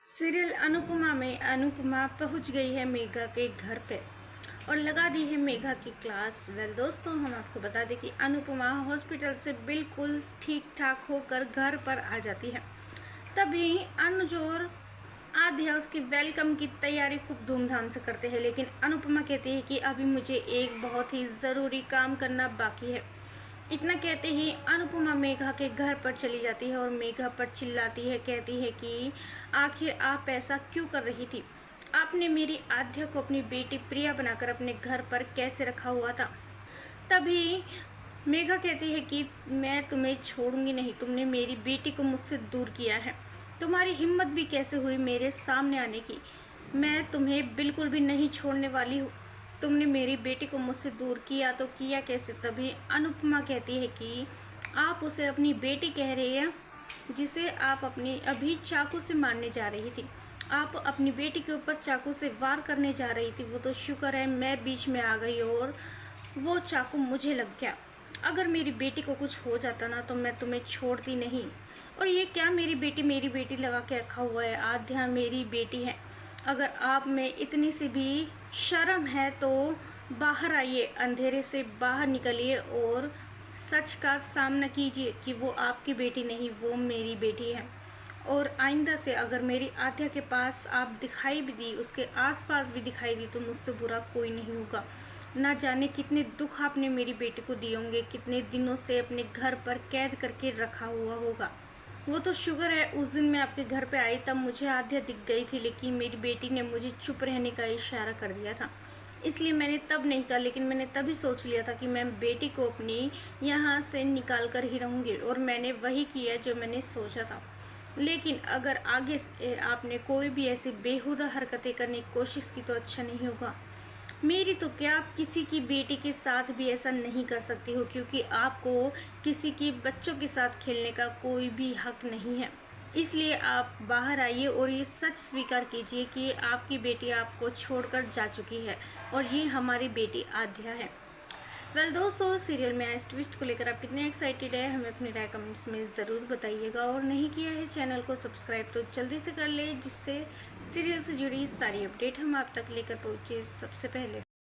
Serial Anupama में अनुपमा पहुंच गई है मेघा के घर पे और लगा दी है मेघा की क्लास। वेल दोस्तों, हम आपको बता दें कि अनुपमा हॉस्पिटल से बिल्कुल ठीक ठाक होकर घर पर आ जाती है। तभी अनुज और आध्या उसकी वेलकम की तैयारी खूब धूमधाम से करते हैं, लेकिन अनुपमा कहती है कि अभी मुझे एक बहुत ही ज़रूरी काम करना बाकी है। इतना कहते ही अनुपमा मेघा के घर पर चली जाती है और मेघा पर चिल्लाती है, कहती है कि आखिर आप ऐसा क्यों कर रही थी? आपने मेरी आध्या को अपनी बेटी प्रिया बनाकर अपने घर पर कैसे रखा हुआ था? तभी मेघा कहती है कि मैं तुम्हें छोड़ूंगी नहीं, तुमने मेरी बेटी को मुझसे दूर किया है। तुम्हारी हिम्मत भी कैसे हुई मेरे सामने आने की? मैं तुम्हें बिल्कुल भी नहीं छोड़ने वाली हूँ। तुमने मेरी बेटी को मुझसे दूर किया तो किया कैसे? तभी अनुपमा कहती है कि आप उसे अपनी बेटी कह रही हैं, जिसे आप अपनी अभी चाकू से मारने जा रही थी। आप अपनी बेटी के ऊपर चाकू से वार करने जा रही थी। वो तो शुक्र है मैं बीच में आ गई और वो चाकू मुझे लग गया। अगर मेरी बेटी को कुछ हो जाता ना तो मैं तुम्हें छोड़ती नहीं। और ये क्या मेरी बेटी लगा के रखा हुआ है? आध्या मेरी बेटी है। अगर आप में इतनी सी भी शर्म है तो बाहर आइए, अंधेरे से बाहर निकलिए और सच का सामना कीजिए कि वो आपकी बेटी नहीं, वो मेरी बेटी है। और आइंदा से अगर मेरी आध्या के पास आप दिखाई भी दी, उसके आसपास भी दिखाई दी, तो मुझसे बुरा कोई नहीं होगा। ना जाने कितने दुख आपने मेरी बेटी को दिए होंगे, कितने दिनों से अपने घर पर कैद करके रखा हुआ होगा। वो तो शुक्र है उस दिन मैं आपके घर पे आई तब मुझे आध्या दिख गई थी, लेकिन मेरी बेटी ने मुझे चुप रहने का इशारा कर दिया था, इसलिए मैंने तब नहीं कहा। लेकिन मैंने तभी सोच लिया था कि मैं बेटी को अपनी यहाँ से निकाल कर ही रहूँगी, और मैंने वही किया जो मैंने सोचा था। लेकिन अगर आगे से आपने कोई भी ऐसी बेहुदा हरकतें करने की कोशिश की तो अच्छा नहीं होगा। मेरी तो क्या, आप किसी की बेटी के साथ भी ऐसा नहीं कर सकती हो, क्योंकि आपको किसी की बच्चों के साथ खेलने का कोई भी हक नहीं है। इसलिए आप बाहर आइए और ये सच स्वीकार कीजिए कि आपकी बेटी आपको छोड़कर जा चुकी है और ये हमारी बेटी आध्या है। वेल दोस्तों, सीरियल में इस ट्विस्ट को लेकर आप कितने एक्साइटेड है हमें अपनी राय कमेंट्स में ज़रूर बताइएगा, और नहीं किया है चैनल को सब्सक्राइब तो जल्दी से कर ले, जिससे सीरियल से जुड़ी सारी अपडेट हम आप तक लेकर पहुँचे सबसे पहले।